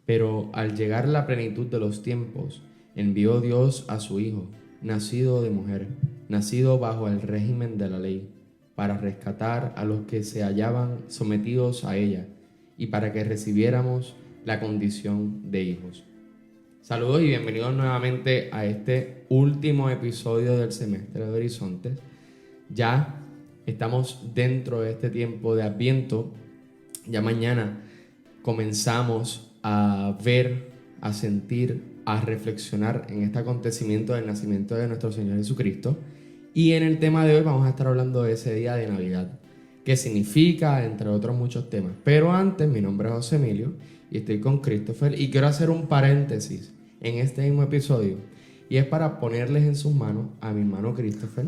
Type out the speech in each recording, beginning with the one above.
Pero al llegar la plenitud de los tiempos, envió Dios a su Hijo, nacido de mujer, nacido bajo el régimen de la ley, para rescatar a los que se hallaban sometidos a ella y para que recibiéramos la condición de hijos. Saludos y bienvenidos nuevamente a este último episodio del semestre de Horizontes. Ya estamos dentro de este tiempo de Adviento. Ya mañana comenzamos a ver, a sentir, a reflexionar en este acontecimiento del nacimiento de nuestro Señor Jesucristo. Y en el tema de hoy vamos a estar hablando de ese día de Navidad, qué significa, entre otros muchos temas. Pero antes, mi nombre es José Emilio y estoy con Christopher y quiero hacer un paréntesis en este mismo episodio, y es para ponerles en sus manos a mi hermano Christopher,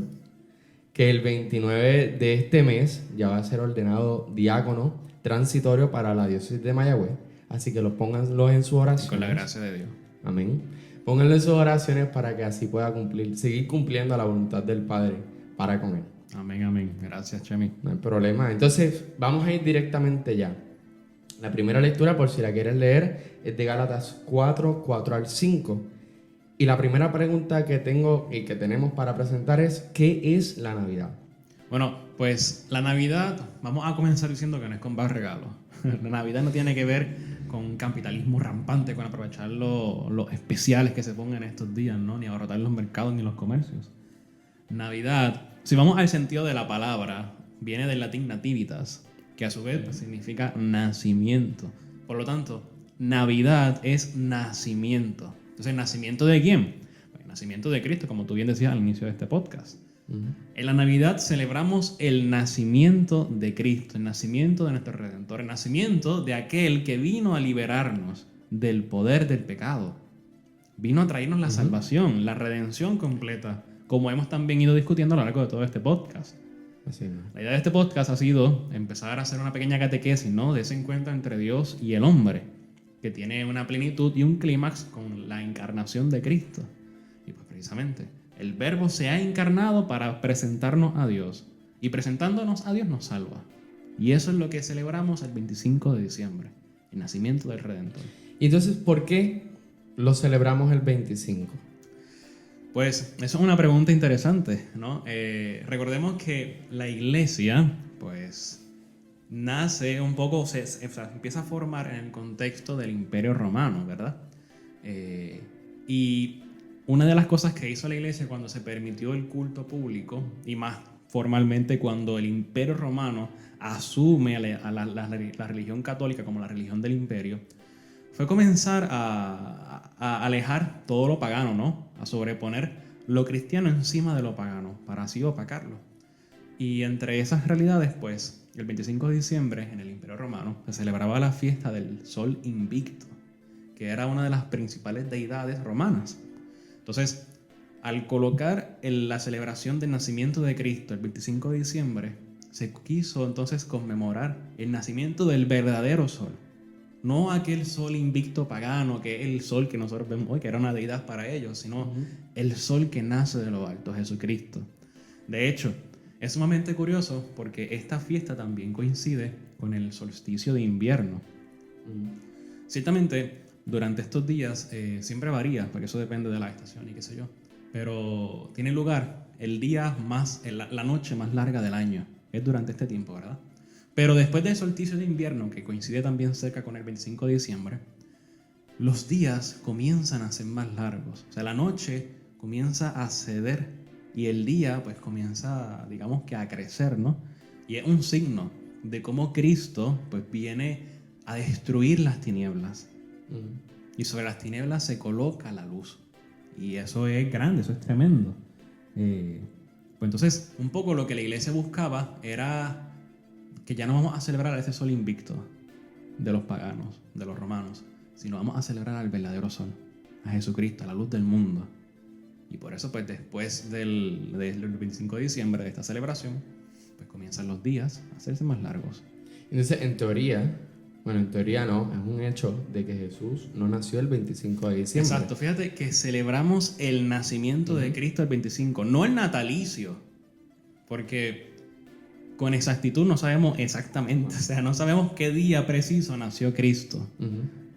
que el 29 de este mes ya va a ser ordenado diácono transitorio para la diócesis de Mayagüez. Así que pónganlo en sus oraciones. Con la gracia de Dios. Amén. Pónganlo en sus oraciones para que así pueda seguir cumpliendo la voluntad del Padre para con él. Amén, amén. Gracias, Chemi. No hay problema. Entonces, vamos a ir directamente ya. La primera lectura, por si la quieres leer, es de Gálatas 4 al 5. Y la primera pregunta que tengo y que tenemos para presentar es: ¿qué es la Navidad? Bueno, pues la Navidad, vamos a comenzar diciendo que no es con comprar regalos. La Navidad no tiene que ver con capitalismo rampante, con aprovechar los especiales que se pongan estos días, ¿no? Ni abarrotar los mercados ni los comercios. Navidad, si vamos al sentido de la palabra, viene del latín nativitas, que a su vez pues, significa nacimiento. Por lo tanto, Navidad es nacimiento. Entonces, ¿nacimiento de quién? Pues, nacimiento de Cristo, como tú bien decías al inicio de este podcast. En la Navidad celebramos el nacimiento de Cristo, el nacimiento de nuestro Redentor, el nacimiento de aquel que vino a liberarnos del poder del pecado. Vino a traernos la salvación, la redención completa, como hemos también ido discutiendo a lo largo de todo este podcast. Así es. La idea de este podcast ha sido empezar a hacer una pequeña catequesis, ¿no? De ese encuentro entre Dios y el hombre, que tiene una plenitud y un clímax con la encarnación de Cristo. Y pues precisamente, el Verbo se ha encarnado para presentarnos a Dios. Y presentándonos a Dios nos salva. Y eso es lo que celebramos el 25 de diciembre, el nacimiento del Redentor. Y entonces, ¿por qué lo celebramos el 25? Pues eso es una pregunta interesante, ¿no? Recordemos que la iglesia, pues, nace un poco, se empieza a formar en el contexto del Imperio Romano, ¿verdad? Y una de las cosas que hizo la iglesia cuando se permitió el culto público, y más formalmente cuando el Imperio Romano asume a la religión católica como la religión del imperio, fue comenzar a alejar todo lo pagano, ¿no? A sobreponer lo cristiano encima de lo pagano, para así opacarlo. Y entre esas realidades, pues, el 25 de diciembre, en el Imperio Romano, se celebraba la fiesta del Sol Invicto, que era una de las principales deidades romanas. Entonces, al colocar la celebración del nacimiento de Cristo el 25 de diciembre, se quiso entonces conmemorar el nacimiento del verdadero sol. No aquel sol invicto pagano, que es el sol que nosotros vemos hoy, que era una deidad para ellos, sino el sol que nace de lo alto, Jesucristo. De hecho, es sumamente curioso porque esta fiesta también coincide con el solsticio de invierno. Ciertamente, durante estos días siempre varía, porque eso depende de la estación y qué sé yo, pero tiene lugar la noche más larga del año. Es durante este tiempo, ¿verdad? Pero después del solsticio de invierno, que coincide también cerca con el 25 de diciembre, los días comienzan a ser más largos. O sea, la noche comienza a ceder y el día pues comienza, digamos que a crecer, ¿no? Y es un signo de cómo Cristo pues viene a destruir las tinieblas. Y sobre las tinieblas se coloca la luz. Y eso es grande, eso es tremendo. Pues entonces, un poco lo que la iglesia buscaba era que ya no vamos a celebrar a ese sol invicto de los paganos, de los romanos, sino vamos a celebrar al verdadero sol, a Jesucristo, a la luz del mundo. Y por eso, pues después del 25 de diciembre de esta celebración, pues comienzan los días a hacerse más largos. Entonces, en teoría no, es un hecho de que Jesús no nació el 25 de diciembre. Exacto, fíjate que celebramos el nacimiento de Cristo el 25, no el natalicio, porque con exactitud no sabemos exactamente, o sea, no sabemos qué día preciso nació Cristo.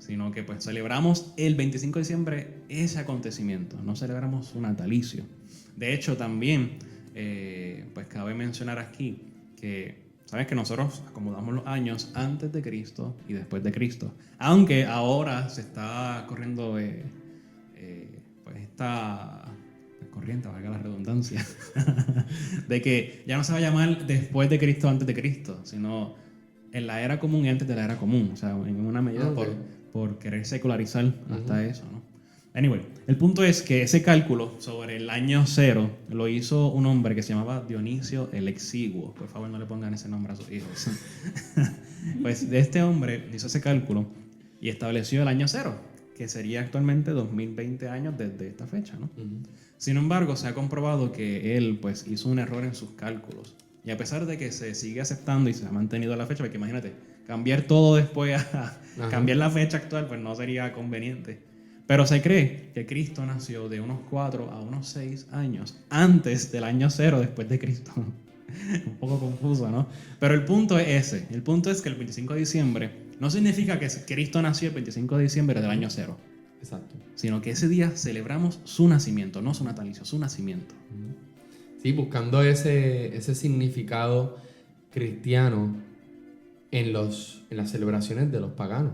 sino que pues celebramos el 25 de diciembre ese acontecimiento, no celebramos su natalicio. De hecho, también, pues cabe mencionar aquí que, ¿sabes? Que nosotros acomodamos los años antes de Cristo y después de Cristo. Aunque ahora se está corriendo pues esta corriente, valga la redundancia, de que ya no se va a llamar después de Cristo, antes de Cristo, sino en la era común y antes de la era común. O sea, en una medida por querer secularizar hasta eso, ¿no? Anyway, el punto es que ese cálculo sobre el año cero lo hizo un hombre que se llamaba Dionisio el Exiguo. Por favor, no le pongan ese nombre a sus hijos. Pues de este hombre hizo ese cálculo y estableció el año cero, que sería actualmente 2020 años desde esta fecha, ¿no? Sin embargo, se ha comprobado que él pues hizo un error en sus cálculos. Y a pesar de que se sigue aceptando y se ha mantenido la fecha, porque imagínate, cambiar todo después a cambiar la fecha actual, pues no sería conveniente. Pero se cree que Cristo nació de unos 4 a unos 6 años antes del año cero después de Cristo. Un poco confuso, ¿no? Pero el punto es ese. El punto es que el 25 de diciembre no significa que Cristo nació el 25 de diciembre del año cero. Exacto. Sino que ese día celebramos su nacimiento, no su natalicio, su nacimiento. Sí, buscando ese significado cristiano en las celebraciones de los paganos.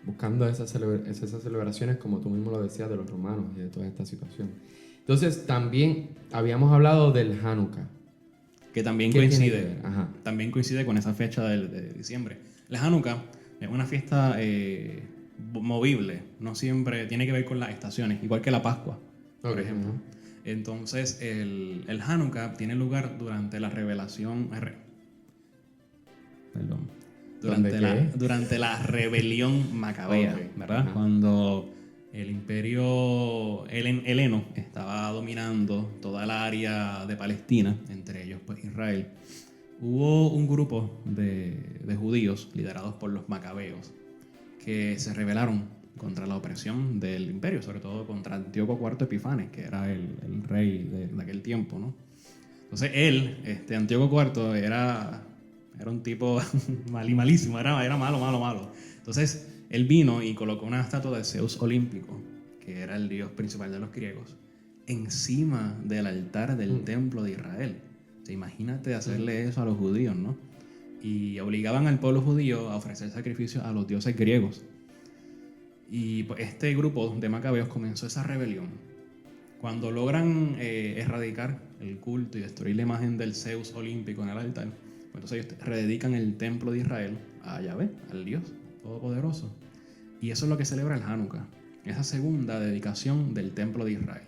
Buscando esas celebraciones, como tú mismo lo decías, de los romanos y de toda esta situación. Entonces, también habíamos hablado del Hanukkah. Que también coincide con esa fecha de diciembre. El Hanukkah es una fiesta movible, no siempre tiene que ver con las estaciones, igual que la Pascua, por ejemplo. Entonces, el Hanukkah tiene lugar durante la revelación... Durante la rebelión macabea, ¿verdad? Cuando el imperio heleno estaba dominando toda la área de Palestina, entre ellos pues Israel, hubo un grupo de judíos liderados por los macabeos que se rebelaron contra la opresión del imperio, sobre todo contra Antíoco IV Epifanes, que era el rey de aquel tiempo, ¿no? Entonces él, Antíoco IV, era un tipo malísimo, era malo. Entonces, él vino y colocó una estatua de Zeus olímpico, que era el dios principal de los griegos, encima del altar del templo de Israel. O sea, imagínate hacerle eso a los judíos, ¿no? Y obligaban al pueblo judío a ofrecer sacrificios a los dioses griegos. Y pues, este grupo de macabeos comenzó esa rebelión. Cuando logran erradicar el culto y destruir la imagen del Zeus olímpico en el altar, entonces ellos rededican el templo de Israel a Yahvé, al Dios Todopoderoso. Y eso es lo que celebra el Hanukkah, esa segunda dedicación del templo de Israel.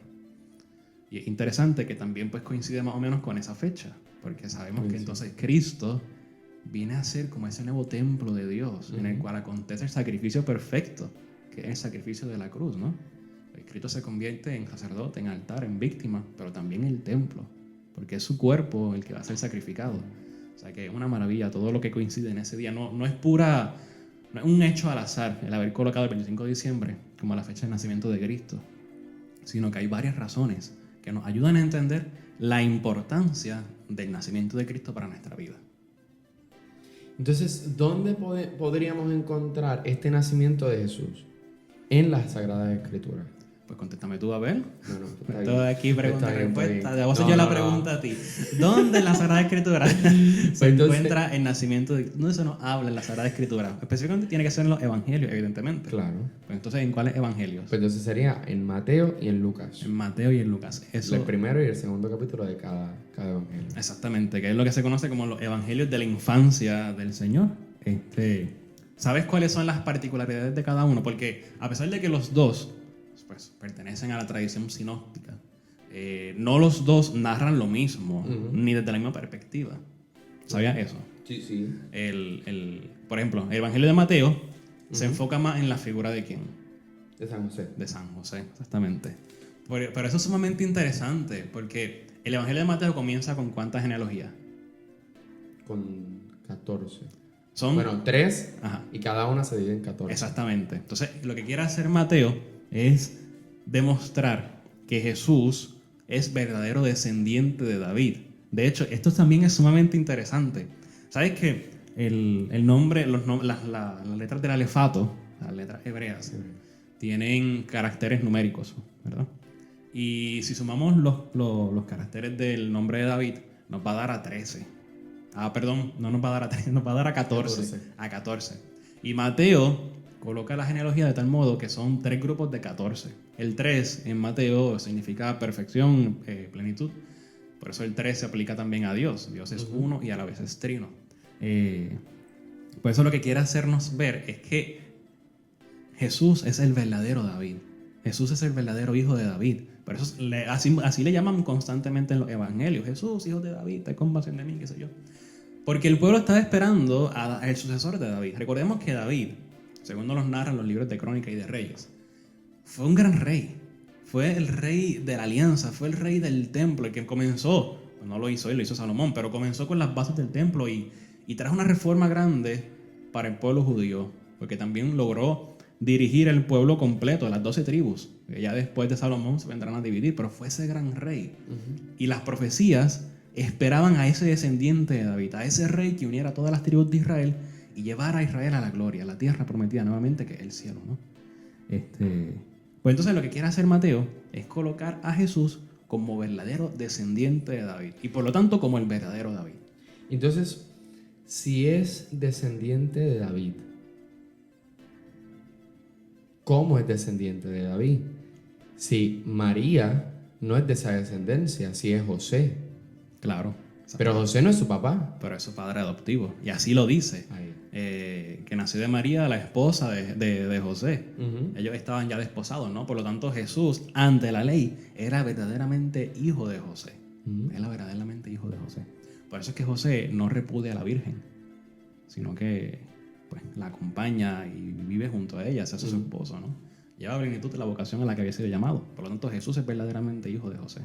Y es interesante que también pues coincide más o menos con esa fecha, porque sabemos que entonces Cristo viene a ser como ese nuevo templo de Dios, en el cual acontece el sacrificio perfecto, que es el sacrificio de la cruz, ¿no? Cristo se convierte en sacerdote, en altar, en víctima, pero también en el templo, porque es su cuerpo el que va a ser sacrificado. O sea que es una maravilla todo lo que coincide en ese día. No es un hecho al azar el haber colocado el 25 de diciembre como la fecha de nacimiento de Cristo, sino que hay varias razones que nos ayudan a entender la importancia del nacimiento de Cristo para nuestra vida. Entonces, ¿dónde podríamos encontrar este nacimiento de Jesús? En las Sagradas Escrituras. Pues contéstame tú, a ver. No, todo aquí pregunta y respuesta. Te voy a hacer yo la pregunta a ti. ¿Dónde en la Sagrada Escritura se encuentra el nacimiento de... ¿Dónde se nos habla en la Sagrada Escritura? Específicamente tiene que ser en los evangelios, evidentemente. Claro. Pues entonces, ¿en cuáles evangelios? Pues entonces sería en Mateo y en Lucas. En Mateo y en Lucas. Eso... El primero y el segundo capítulo de cada evangelio. Exactamente, que es lo que se conoce como los evangelios de la infancia del Señor. ¿Sabes cuáles son las particularidades de cada uno? Porque a pesar de que los dos pues, pertenecen a la tradición sinóptica, no los dos narran lo mismo, ni desde la misma perspectiva. ¿Sabías eso? Sí. Por ejemplo, el Evangelio de Mateo se enfoca más en la figura de ¿quién? De San José. De San José, exactamente. Pero eso es sumamente interesante, porque el Evangelio de Mateo comienza con ¿cuántas genealogías? Con 14. Son 3, y cada una se divide en 14. Exactamente. Entonces, lo que quiere hacer Mateo es demostrar que Jesús es verdadero descendiente de David. De hecho, esto también es sumamente interesante. ¿Sabes que el nombre, las letras del alefato las letras hebreas, tienen caracteres numéricos, ¿verdad? Y si sumamos los caracteres del nombre de David, nos va a dar a 13. Perdón, no nos va a dar a 13, nos va a dar a 14. A 14. Y Mateo coloca la genealogía de tal modo que son 3 grupos de 14. El 3 en Mateo significa perfección, plenitud. Por eso el 3 se aplica también a Dios. Dios es uno y a la vez es trino. Por eso lo que quiere hacernos ver es que Jesús es el verdadero David. Jesús es el verdadero hijo de David. Por eso así le llaman constantemente en los evangelios. Jesús, hijo de David, ten compasión de mí, qué sé yo. Porque el pueblo estaba esperando al sucesor de David. Recordemos que David, según nos narran los libros de Crónica y de Reyes, fue un gran rey. Fue el rey de la alianza, fue el rey del templo, el que comenzó, pues no lo hizo él, lo hizo Salomón, pero comenzó con las bases del templo y trajo una reforma grande para el pueblo judío, porque también logró dirigir el pueblo completo, las 12 tribus, que ya después de Salomón se vendrán a dividir, pero fue ese gran rey. Y las profecías esperaban a ese descendiente de David, a ese rey que uniera a todas las tribus de Israel y llevara a Israel a la gloria, a la tierra prometida nuevamente, que es el cielo, ¿no? Pues entonces lo que quiere hacer Mateo es colocar a Jesús como verdadero descendiente de David y por lo tanto como el verdadero David. Entonces, si es descendiente de David, ¿cómo es descendiente de David? Si María no es de esa descendencia, si es José. Claro. Pero José no es su papá. Pero es su padre adoptivo. Y así lo dice. Que nació de María, la esposa de José. Ellos estaban ya desposados, ¿no? Por lo tanto, Jesús, ante la ley, era verdaderamente hijo de José. Era verdaderamente hijo de José. Por eso es que José no repudia a la Virgen, sino que pues, la acompaña y vive junto a ella, se hace su esposo, ¿no? Lleva plenitud de la vocación a la que había sido llamado. Por lo tanto, Jesús es verdaderamente hijo de José.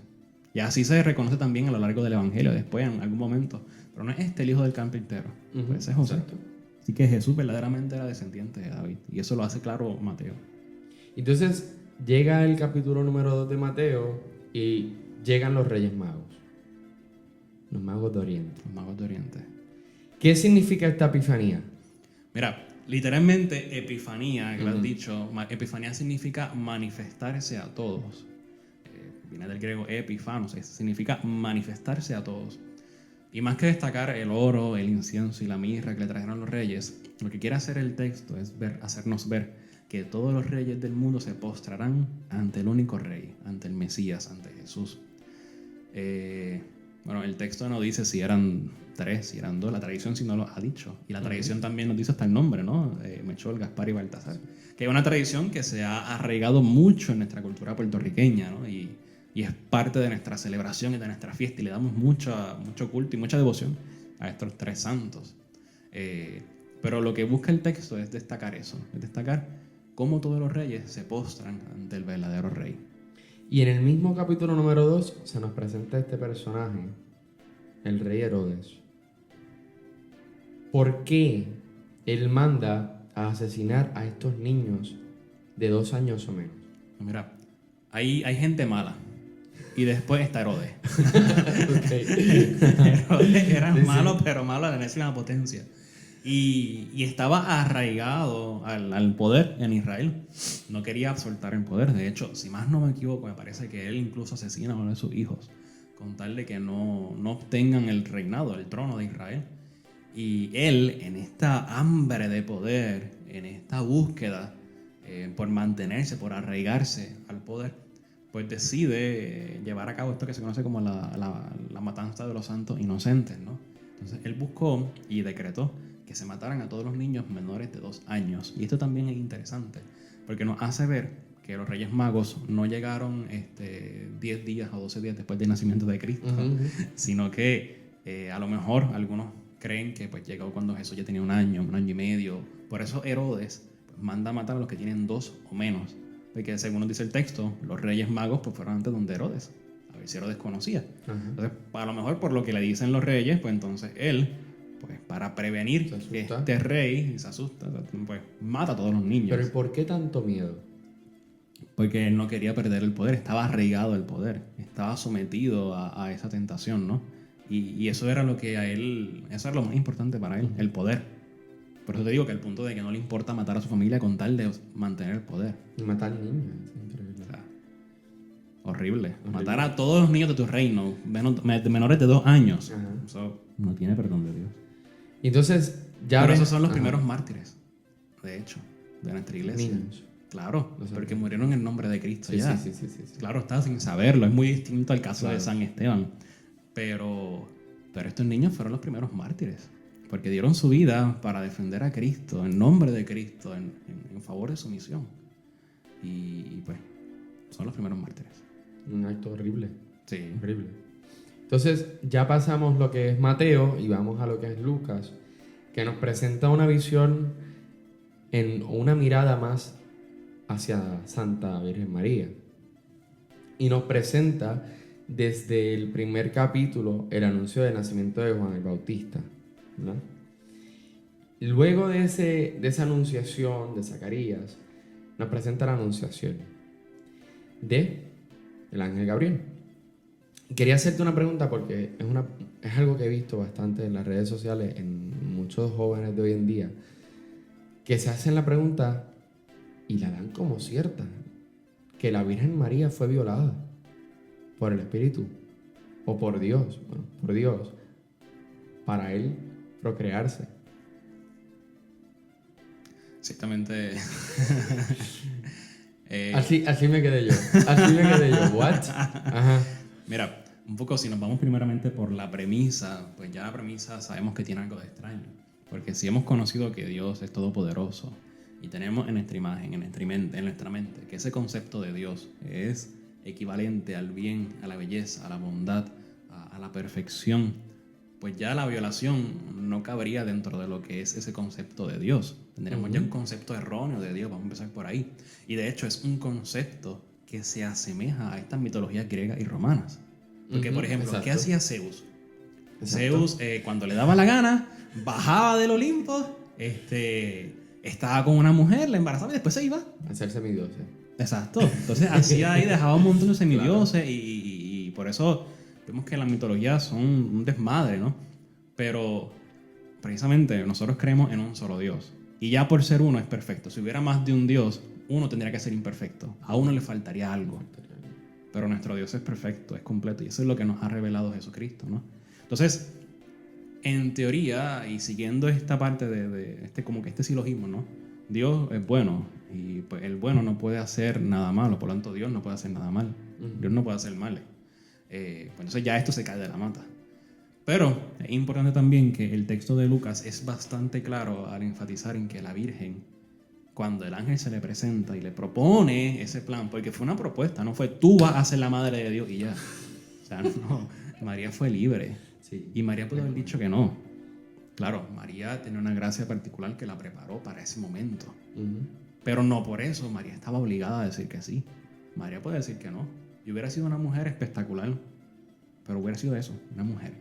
Y así se reconoce también a lo largo del Evangelio, después en algún momento. Pero no es el hijo del carpintero, pues es José. Exacto. Así que Jesús verdaderamente era descendiente de David. Y eso lo hace claro Mateo. Entonces, llega el capítulo número 2 de Mateo y llegan los Reyes Magos. Los magos de Oriente. Los magos de Oriente. ¿Qué significa esta epifanía? Mira, literalmente epifanía, que lo has dicho, epifanía significa manifestarse a todos. Viene del griego epifanos, significa manifestarse a todos. Y más que destacar el oro, el incienso y la mirra que le trajeron los reyes, lo que quiere hacer el texto es hacernos ver que todos los reyes del mundo se postrarán ante el único rey, ante el Mesías, ante Jesús. Bueno, el texto no dice si eran 3, si eran 2, la tradición sí no lo ha dicho. Y la tradición también nos dice hasta el nombre, ¿no? Melchor, Gaspar y Baltasar. Que es una tradición que se ha arraigado mucho en nuestra cultura puertorriqueña, ¿no? Y es parte de nuestra celebración y de nuestra fiesta y le damos mucho culto y mucha devoción a estos 3 santos. Pero lo que busca el texto es destacar eso, es destacar cómo todos los reyes se postran ante el verdadero rey. Y en el mismo capítulo número 2 se nos presenta este personaje, el rey Herodes. ¿Por qué él manda a asesinar a estos niños de 2 años o menos? Mira, hay gente mala. Y después está Herodes. Herodes era malo, pero malo a la enésima potencia. Y estaba arraigado al poder en Israel. No quería soltar el poder. De hecho, si más no me equivoco, me parece que él incluso asesina a uno de sus hijos, con tal de que no obtengan el reinado, el trono de Israel. Y él, en esta hambre de poder, en esta búsqueda por mantenerse, por arraigarse al poder, pues decide llevar a cabo esto que se conoce como la matanza de los santos inocentes, ¿no? Entonces él buscó y decretó que se mataran a todos los niños menores de 2 años. Y esto también es interesante, porque nos hace ver que los Reyes Magos no llegaron 10 días o 12 días después del nacimiento de Cristo, sino que a lo mejor algunos creen que pues llegó cuando Jesús ya tenía 1 año y medio. Por eso Herodes pues, manda a matar a los que tienen 2 o menos. Porque según nos dice el texto, los Reyes Magos pues, fueron antes donde Herodes. A ver si Herodes conocía. Entonces, a lo mejor por lo que le dicen los reyes, pues entonces él, pues para prevenir que este rey se asusta, pues mata a todos los niños. Pero ¿y por qué tanto miedo? Porque él no quería perder el poder, estaba arraigado al poder, estaba sometido a esa tentación, ¿no? Y eso era lo que a él, eso era lo más importante para él, el poder. Por eso te digo que el punto de que no le importa matar a su familia con tal de mantener el poder. Y matar niños, es increíble. O sea, horrible. Matar a todos los niños de tu reino, menores de 2 años. Ajá. Eso no tiene perdón de Dios. Y entonces, ya Pero ves- esos son los Ajá. primeros mártires, de hecho, de nuestra iglesia. Niños. Claro, Los porque santos. murieron en nombre de Cristo Sí, ya. sí. Claro, está sin saberlo. Es muy distinto al caso Claro. de San Esteban. Pero estos niños fueron los primeros mártires. Porque dieron su vida para defender a Cristo, en nombre de Cristo, en favor de su misión. Y pues, son los primeros mártires. Un acto horrible. Sí. Horrible. Entonces, ya pasamos lo que es Mateo y vamos a lo que es Lucas, que nos presenta una visión en una mirada más hacia Santa Virgen María. Y nos presenta desde el primer capítulo el anuncio del nacimiento de Juan el Bautista, ¿no? Luego de esa anunciación de Zacarías, nos presenta la anunciación de el ángel Gabriel. Quería hacerte una pregunta porque es algo que he visto bastante en las redes sociales, en muchos jóvenes de hoy en día, que se hacen la pregunta y la dan como cierta, que la Virgen María fue violada por el Espíritu o por Dios, bueno, por Dios, para él procrearse. Ciertamente. Así me quedé yo. ¿What? Ajá. Mira, un poco si nos vamos primeramente por la premisa, pues ya la premisa sabemos que tiene algo de extraño. Porque si hemos conocido que Dios es todopoderoso y tenemos en nuestra imagen, en nuestra mente, que ese concepto de Dios es equivalente al bien, a la belleza, a la bondad, a la perfección, pues ya la violación no cabría dentro de lo que es ese concepto de Dios. Tendríamos ya un concepto erróneo de Dios, vamos a empezar por ahí. Y de hecho es un concepto que se asemeja a estas mitologías griegas y romanas. Porque, por ejemplo, Exacto. ¿qué hacía Zeus? Exacto. Zeus, cuando le daba la gana, bajaba del Olimpo, estaba con una mujer, la embarazaba y después se iba. Hacer semidioses. Exacto. Entonces hacía ahí, dejaba un montón de semidioses y por eso vemos que las mitologías son un desmadre, ¿no? Pero precisamente nosotros creemos en un solo Dios. Y ya por ser uno es perfecto. Si hubiera más de un Dios, uno tendría que ser imperfecto. A uno le faltaría algo. Pero nuestro Dios es perfecto, es completo. Y eso es lo que nos ha revelado Jesucristo, ¿no? Entonces, en teoría, y siguiendo esta parte de como que este silogismo, ¿no? Dios es bueno y pues el bueno no puede hacer nada malo, por lo tanto Dios no puede hacer nada mal. Dios no puede hacer mal. Pues entonces ya esto se cae de la mata. Pero es importante también que el texto de Lucas es bastante claro al enfatizar en que la Virgen, cuando el ángel se le presenta y le propone ese plan, porque fue una propuesta, no fue tú vas a ser la madre de Dios y ya. O sea, no, María fue libre. Sí. Y María pudo haber dicho que no. Claro, María tenía una gracia particular que la preparó para ese momento. Pero no por eso María estaba obligada a decir que sí. María puede decir que no. Y hubiera sido una mujer espectacular, pero hubiera sido eso, una mujer.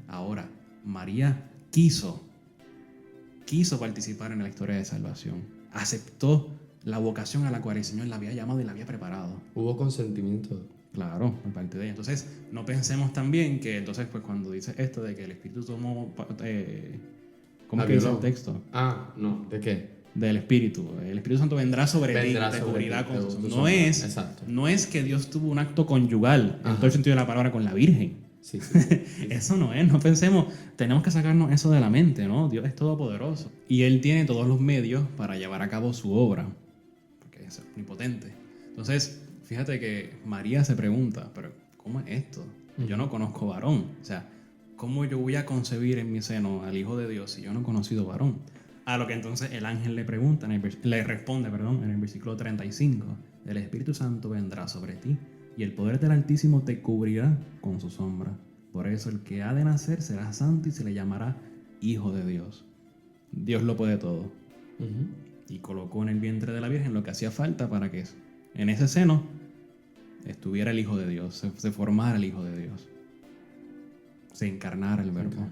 Ahora, María quiso participar en la historia de salvación. Aceptó la vocación a la cual el Señor la había llamado y la había preparado. Hubo consentimiento. Claro, por parte de ella. Entonces, no pensemos también que entonces pues cuando dice esto de que el Espíritu tomó... ¿Cómo que dice el texto? No, ¿de qué? Del Espíritu. El Espíritu Santo vendrá sobre ti, te cubrirá con su sombra. No es que Dios tuvo un acto conyugal, en todo el sentido de la palabra, con la Virgen. Sí. Eso no es, no pensemos, tenemos que sacarnos eso de la mente, ¿no? Dios es todopoderoso y Él tiene todos los medios para llevar a cabo su obra, porque es omnipotente. Entonces, fíjate que María se pregunta, pero ¿cómo es esto? Yo no conozco varón, o sea, ¿cómo yo voy a concebir en mi seno al Hijo de Dios si yo no he conocido varón? A lo que entonces el ángel le responde, en el versículo 35, el Espíritu Santo vendrá sobre ti y el poder del Altísimo te cubrirá con su sombra. Por eso el que ha de nacer será santo y se le llamará Hijo de Dios. Dios lo puede todo. Y colocó en el vientre de la Virgen lo que hacía falta para que en ese seno estuviera el Hijo de Dios, se formara el Hijo de Dios, se encarnara el Verbo.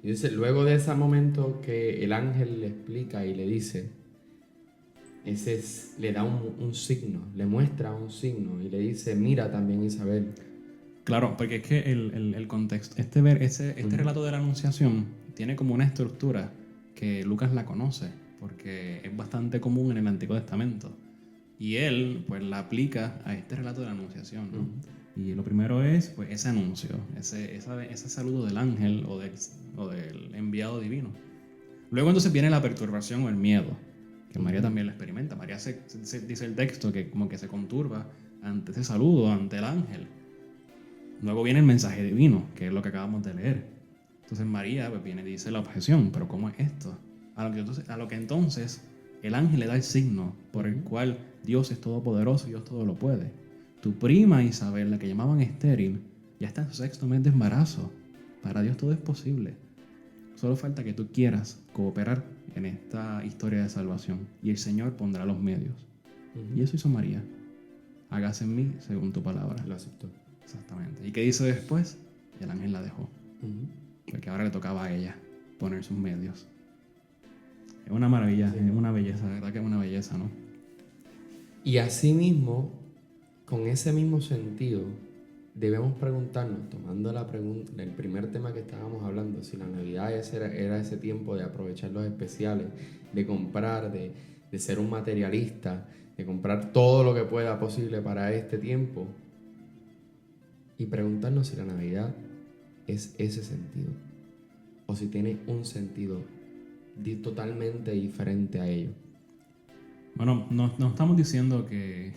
Y dice, luego de ese momento que el ángel le explica y le dice, le da un signo, le muestra un signo y le dice, mira también Isabel. Claro, porque es que el contexto, este relato de la Anunciación tiene como una estructura que Lucas la conoce, porque es bastante común en el Antiguo Testamento. Y él, pues, la aplica a este relato de la Anunciación, ¿no? Y lo primero es, pues, ese anuncio, ese saludo del ángel o del enviado divino. Luego entonces viene la perturbación o el miedo, que María también lo experimenta. María dice el texto que como que se conturba ante ese saludo, ante el ángel. Luego viene el mensaje divino, que es lo que acabamos de leer. Entonces María pues, viene y dice la objeción, pero ¿cómo es esto? A lo que entonces el ángel le da el signo por el cual Dios es todopoderoso y Dios todo lo puede. Tu prima Isabel, la que llamaban estéril, ya está en su 6º mes de embarazo. Para Dios todo es posible. Solo falta que tú quieras cooperar en esta historia de salvación y el Señor pondrá los medios. Y eso hizo María. Hágase en mí según tu palabra. Lo aceptó. Exactamente. ¿Y qué dice después? El ángel la dejó. Porque ahora le tocaba a ella poner sus medios. Es una maravilla, es una belleza, la verdad que es una belleza, ¿no? Y asimismo, con ese mismo sentido, debemos preguntarnos, tomando el primer tema que estábamos hablando, si la Navidad era ese tiempo de aprovechar los especiales, de comprar, de ser un materialista, de comprar todo lo que pueda posible para este tiempo, y preguntarnos si la Navidad es ese sentido, o si tiene un sentido totalmente diferente a ello. Bueno, no estamos diciendo que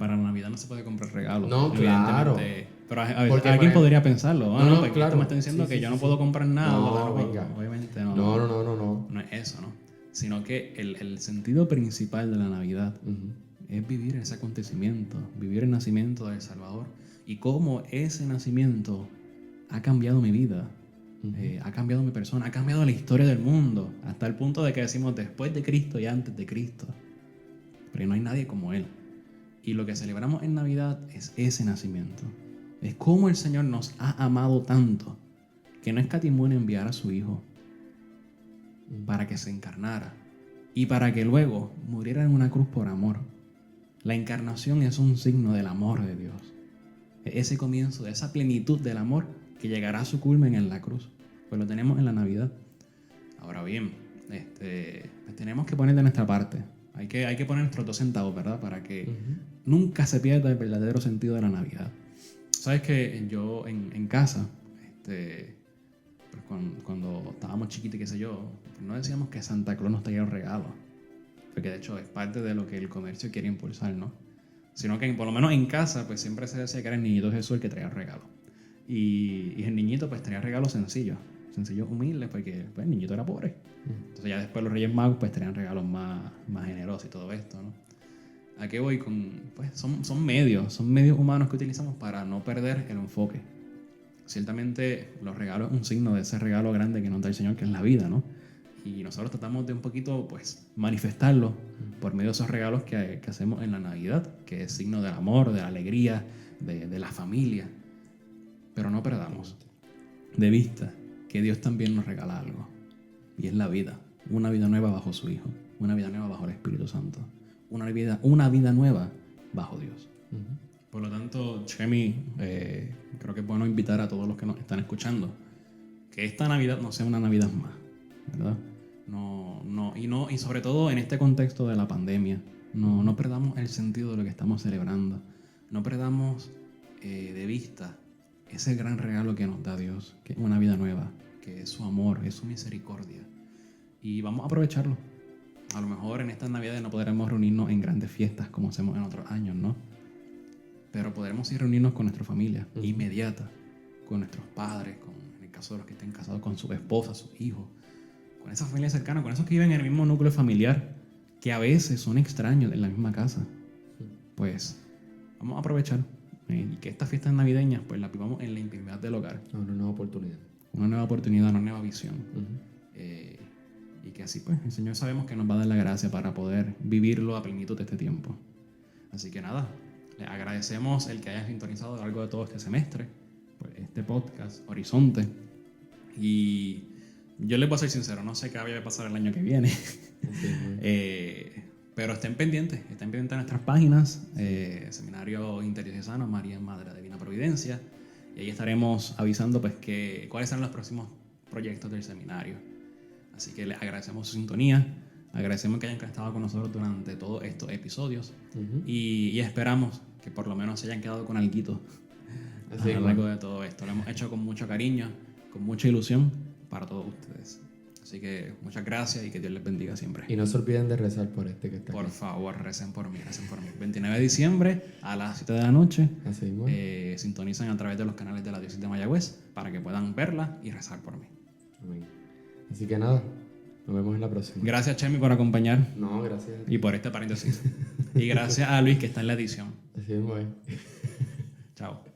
para Navidad no se puede comprar regalos. No, claro. Pero a veces alguien podría pensarlo. No, porque claro. tú me estás diciendo que yo no puedo comprar nada. No, venga. Obviamente no. No. No es eso, ¿no? Sino que el sentido principal de la Navidad es vivir ese acontecimiento, vivir el nacimiento del Salvador y cómo ese nacimiento ha cambiado mi vida. Ha cambiado mi persona, ha cambiado la historia del mundo, hasta el punto de que decimos después de Cristo y antes de Cristo. Pero no hay nadie como Él. Y lo que celebramos en Navidad es ese nacimiento. Es cómo el Señor nos ha amado tanto que no escatimó en enviar a su Hijo para que se encarnara y para que luego muriera en una cruz por amor. La encarnación es un signo del amor de Dios. Ese comienzo, esa plenitud del amor que llegará a su culmen en la cruz. Pues lo tenemos en la Navidad. Ahora bien, pues tenemos que poner de nuestra parte. Hay que poner nuestros 2 centavos, ¿verdad? Para que nunca se pierda el verdadero sentido de la Navidad. Sabes que yo en casa, pues cuando estábamos chiquitos, qué sé yo, pues no decíamos que Santa Claus nos traía un regalo. Porque de hecho es parte de lo que el comercio quiere impulsar, ¿no? Sino que por lo menos en casa, pues siempre se decía que era el niñito Jesús el que traía el regalo. Y el niñito pues traía regalos sencillos, humildes, porque pues, el niñito era pobre. Entonces ya después los Reyes Magos pues traían regalos más generosos y todo esto, ¿no? ¿A qué voy? Pues son medios humanos que utilizamos para no perder el enfoque. Ciertamente los regalos es un signo de ese regalo grande que nos da el Señor, que es la vida, ¿no? Y nosotros tratamos de un poquito pues manifestarlo por medio de esos regalos que hacemos en la Navidad, que es signo del amor, de la alegría, de la familia. Pero no perdamos de vista que Dios también nos regala algo. Y es la vida. Una vida nueva bajo su Hijo. Una vida nueva bajo el Espíritu Santo. Una vida nueva bajo Dios. Por lo tanto, Chemi, creo que es bueno invitar a todos los que nos están escuchando que esta Navidad no sea una Navidad más, ¿verdad? Y sobre todo en este contexto de la pandemia, no perdamos el sentido de lo que estamos celebrando. No perdamos de vista ese gran regalo que nos da Dios, que es una vida nueva, que es su amor, es su misericordia. Y vamos a aprovecharlo. A lo mejor en estas Navidades no podremos reunirnos en grandes fiestas como hacemos en otros años, ¿no? Pero podremos ir reunirnos con nuestra familia inmediata, con nuestros padres, en el caso de los que estén casados, con sus esposas, sus hijos, con esa familia cercana, con esos que viven en el mismo núcleo familiar, que a veces son extraños en la misma casa. Pues vamos a aprovechar y que estas fiestas navideñas pues las vivamos en la intimidad del hogar. Una nueva oportunidad. Una nueva oportunidad, una nueva visión. Y que así pues el Señor sabemos que nos va a dar la gracia para poder vivirlo a plenitud de este tiempo. Así que nada, le agradecemos el que haya sintonizado a lo largo de todo este semestre pues, este podcast Horizonte. Y yo les voy a ser sincero, no sé qué vaya a pasar el año que viene. Pero estén pendientes de nuestras páginas, Seminario Interdiocesano María Madre de Divina Providencia, y ahí estaremos avisando pues cuáles serán los próximos proyectos del seminario. Así que les agradecemos su sintonía, agradecemos que hayan estado con nosotros durante todos estos episodios y esperamos que por lo menos se hayan quedado con alguito a lo largo de todo esto. Lo hemos hecho con mucho cariño, con mucha ilusión para todos ustedes. Así que muchas gracias y que Dios les bendiga siempre. Y no se olviden de rezar por este que está Por aquí. favor, recen por mí, recen por mí. 29 de diciembre a las 7 de la noche. Así mismo. Sintonicen a través de los canales de la Diócesis de Mayagüez para que puedan verla y rezar por mí. Amén. Así que nada, nos vemos en la próxima. Gracias, Chemi, por acompañar No, gracias. y por este paréntesis. Y gracias a Luis, que está en la edición. Así mismo es. Chao.